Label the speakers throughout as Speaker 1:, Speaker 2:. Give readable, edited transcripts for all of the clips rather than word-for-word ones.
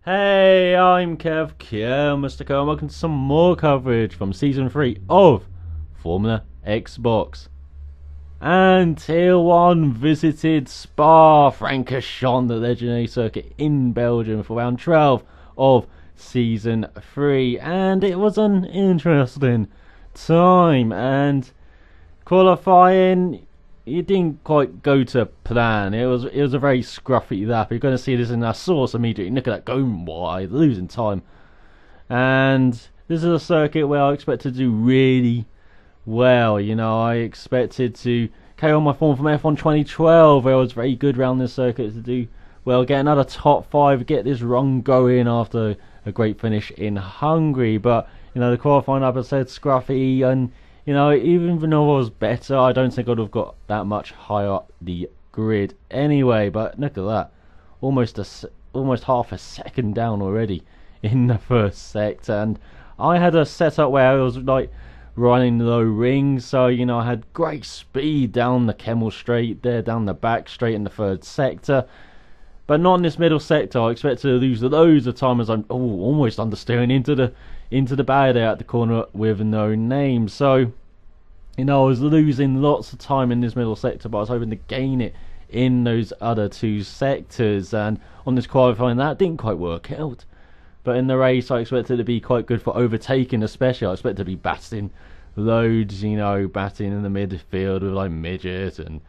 Speaker 1: Hey, I'm Mr. Kev, and welcome to some more coverage from Season 3 of Formula Xbox. And Tier 1 visited Spa-Francorchamps, the legendary circuit in Belgium, for round 12 of Season 3. And it was an interesting time, and qualifying, it didn't quite go to plan. It was a very scruffy lap. You're going to see this in our source immediately. Look at that, going wide, losing time. And this is a circuit where I expect to do really well. You know, I expected to carry on my form from F1 2012, where I was very good around this circuit, to do well, get another top 5, get this run going after a great finish in Hungary. But, you know, the qualifying, like I said, scruffy, and you know, even though I was better, I don't think I'd have got that much higher up the grid anyway. But look at that, almost half a second down already in the first sector. And I had a setup where I was like running low rings, so you know I had great speed down the Kemmel straight there, down the back straight in the third sector. But not in this middle sector. I expect to lose loads of time as I'm almost understeering into the barrier there at the corner with no name. So, you know, I was losing lots of time in this middle sector, but I was hoping to gain it in those other two sectors. And on this qualifying, that didn't quite work out. But in the race, I expected to be quite good for overtaking, especially. I expected to be batting loads, you know, batting in the midfield with like Midget and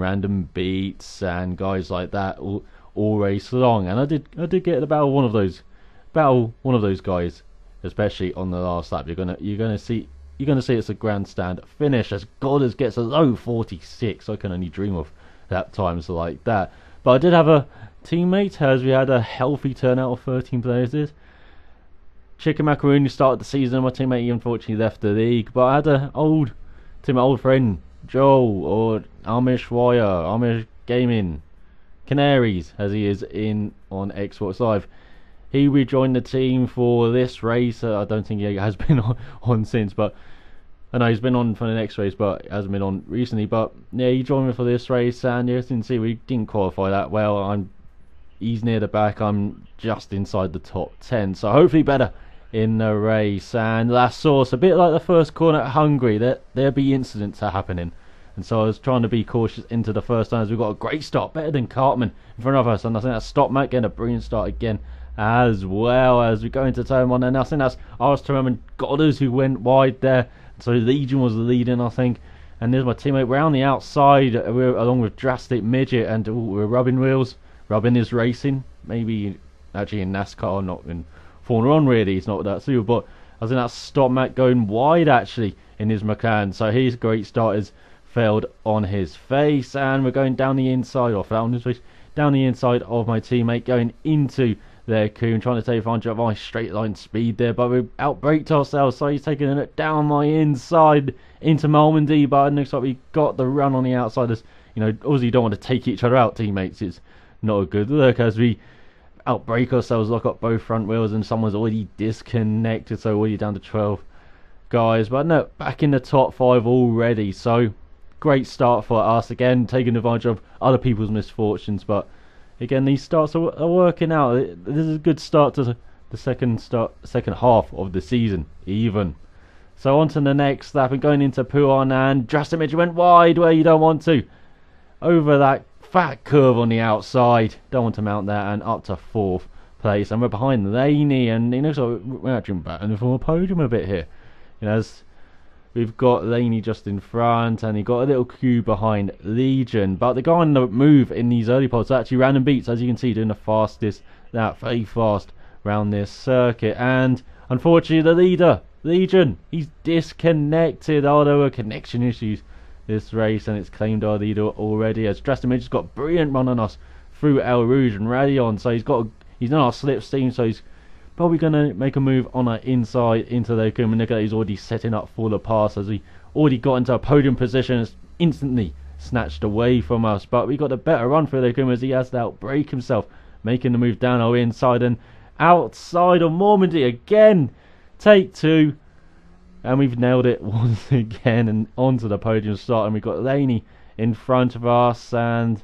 Speaker 1: random beats and guys like that all race long. And I did get about one of those guys, especially on the last lap. You're gonna see it's a grandstand finish as Goddard gets a low 46. I can only dream of that times like that. But I did have a teammate, as we had a healthy turnout of 13 players. Chicken Macaroon started the season. My teammate, he unfortunately left the league, but I had an old friend, Joel, or Amish Wire, Amish Gaming, Canaries, as he is on Xbox Live. He rejoined the team for this race. I don't think he has been on since, but I know he's been on for the next race, but hasn't been on recently. But yeah, he joined me for this race, and you can see we didn't qualify that well. He's near the back. I'm just inside the top 10, so hopefully better in the race. And last source, a bit like the first corner at Hungary, there'll be incidents happening. And so I was trying to be cautious into the first time, as we've got a great start, better than Cartman in front of us. And I think that Stop Matt getting a brilliant start again, as well as we go into turn 1. And I think that's Armstrong and Goddard who went wide there. So Legion was leading, I think. And there's my teammate. We're on the outside, along with Drastic Midget, and we're rubbing wheels. Rubbing is racing, maybe actually in NASCAR, not in Formula 1 really. It's not that super, but I think that's Stop Matt going wide actually in his McLaren. So his great start has failed on his face, and we're going down the inside, or fell on his face, down the inside of my teammate, going into their Coon, trying to take advantage of my straight line speed there, but we outbraked ourselves, so he's taking it down my inside into Malmedy. But it looks like we got the run on the outside. As you know, obviously you don't want to take each other out, teammates. It's not a good look as we outbrake ourselves, lock up both front wheels, and someone's already disconnected, so already down to 12 guys. But no, back in the top 5 already, so great start for us, again taking advantage of other people's misfortunes. But again, these starts are working out. This is a good start to the second half of the season even. So on to the next lap, and going into Puan, and Drastic Midget went wide where you don't want to, over that fat curve on the outside, don't want to mount that, and up to 4th place. And we're behind Laney, and you know, so we're actually battling for a podium a bit here. You know, as we've got Laney just in front, and he got a little queue behind Legion. But the guy on the move in these early pods actually random beats, as you can see, doing the fastest, that very fast round this circuit. And unfortunately, the leader, Legion, he's disconnected. Oh, there were connection issues this race, and it's claimed our leader already, as Drastic Midget's got a brilliant run on us through El Rouge and Radion. So he's on our slipstream, so he's probably going to make a move on our inside into their Kuma. Look at that, he's already setting up for the pass, as he already got into a podium position. It's instantly snatched away from us, but we got a better run for their Kuma, as he has to outbrake himself, making the move down our inside and outside of Normandy again. Take 2, and we've nailed it once again, and onto the podium start. And we've got Laney in front of us, and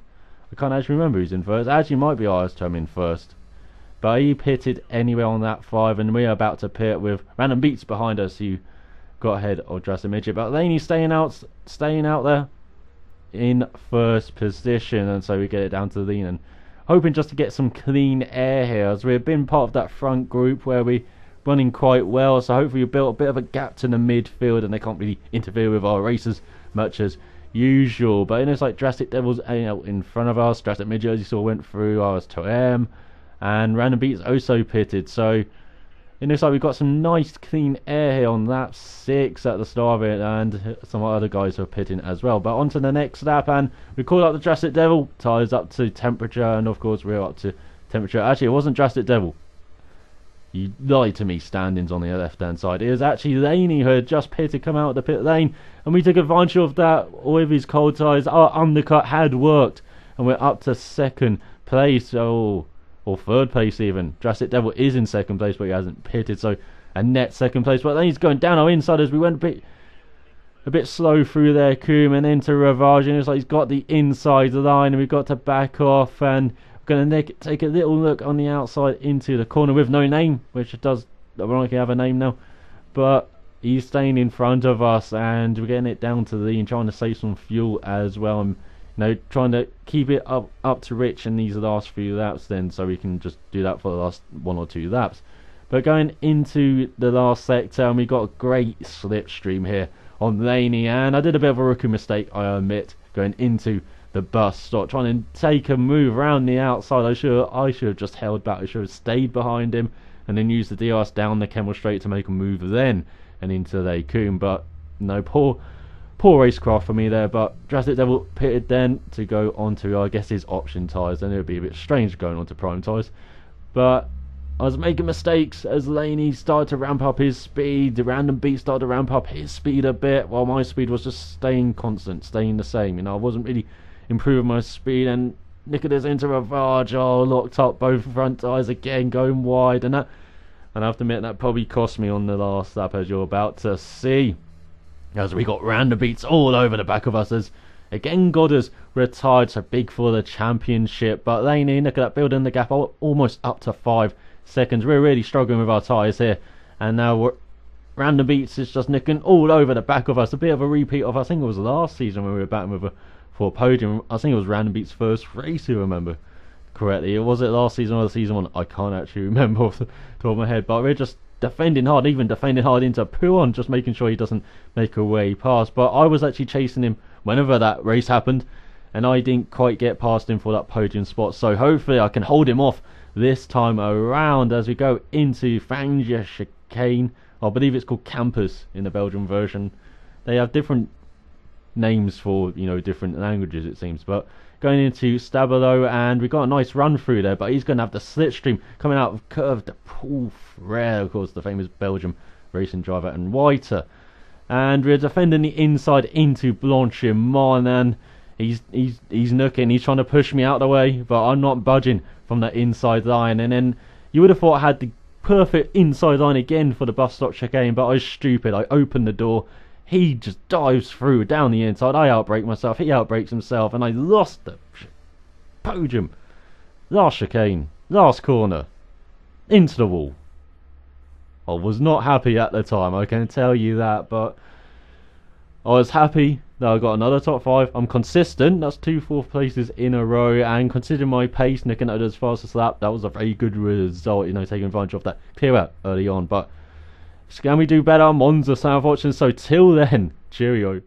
Speaker 1: I can't actually remember who's in first. Actually, might be Tom in first. but he pitted anyway on that 5, and we're about to pit with Random Beats behind us, who got ahead of Jurassic Midget. But Laney staying out there in first position, and so we get it down to Lean, and hoping just to get some clean air here, as we've been part of that front group where we running quite well, so hopefully we built a bit of a gap to the midfield and they can't really interfere with our races much as usual. But it looks like Jurassic Devils out in front of us. Jurassic Midget, as you saw, went through ours to M, and Random Beats also pitted, so it looks like we've got some nice clean air here on lap 6 at the start of it, and some other guys are pitting as well. But on to the next lap, and we called up the Jurassic Devil, tyres up to temperature, and of course we're up to temperature. Actually, it wasn't Jurassic Devil. You lied to me, standings on the left hand side. It was actually Laney who had just pitted, come out of the pit lane, and we took advantage of that with his cold tyres. Our undercut had worked, and we're up to second place. Or third place even. Jurassic Devil is in second place, but he hasn't pitted, so a net second place. But then he's going down our inside as we went a bit slow through there, Coombe, and into Ravage, and it's like he's got the inside line, and we've got to back off, and we're going to take a little look on the outside into the corner with no name, which does ironically have a name now, but he's staying in front of us, and we're getting it down to the lean, trying to save some fuel as well, and trying to keep it up to Rich in these last few laps then, so we can just do that for the last 1 or 2 laps. But going into the last sector, and we got a great slipstream here on Laney, and I did a bit of a rookie mistake, I admit, going into the bus stop, trying to take a move around the outside. I should have just held back. I should have stayed behind him and then used the DRS down the Kemmel straight to make a move then and into the Coombe. But no, poor racecraft for me there. But Jurassic Devil pitted then to go on to, I guess, his option tyres, and it would be a bit strange going on to prime tyres. But I was making mistakes as Laney started to ramp up his speed. The Random Beat started to ramp up his speed a bit, while my speed was just staying constant, staying the same. I wasn't really improving my speed, and Nicholas into Ravage, locked up both front tyres again, going wide, and I have to admit that probably cost me on the last lap, as you're about to see, as we got Random Beats all over the back of us, as again Goddard's retired, so big for the championship. But Laney, look at that, building the gap almost up to 5 seconds. We're really struggling with our tyres here, and now Random Beats is just nicking all over the back of us. A bit of a repeat of, I think it was last season when we were battling with for a podium. I think it was Random Beats' first race, if I remember correctly. Was it last season or the season one? I can't actually remember off the top of my head, but we're just defending hard, even defending hard into Puon, just making sure he doesn't make a way past. But I was actually chasing him whenever that race happened, and I didn't quite get past him for that podium spot, so hopefully I can hold him off this time around as we go into Frangia Chicane. I believe it's called Campus in the Belgian version. They have different names for different languages, it seems. But going into Stabilo, and we got a nice run through there, but he's going to have the slipstream coming out of Curve de Paul Frere, of course, the famous Belgium racing driver, and Whiter. And we're defending the inside into Blanchimont, and he's nooking, he's trying to push me out of the way, but I'm not budging from that inside line. And then you would have thought I had the perfect inside line again for the bus stop chicane, but I was stupid. I opened the door, he just dives through down the inside, I outbrake myself, he outbrakes himself, and I lost the podium. Last chicane, last corner, into the wall. I was not happy at the time, I can tell you that, but I was happy that I got another top 5. I'm consistent, that's 2 4th places in a row, and considering my pace, nicking out as fastest lap, that was a very good result, taking advantage of that clear out early on. But can we do better? Monza South options. So till then, cheerio.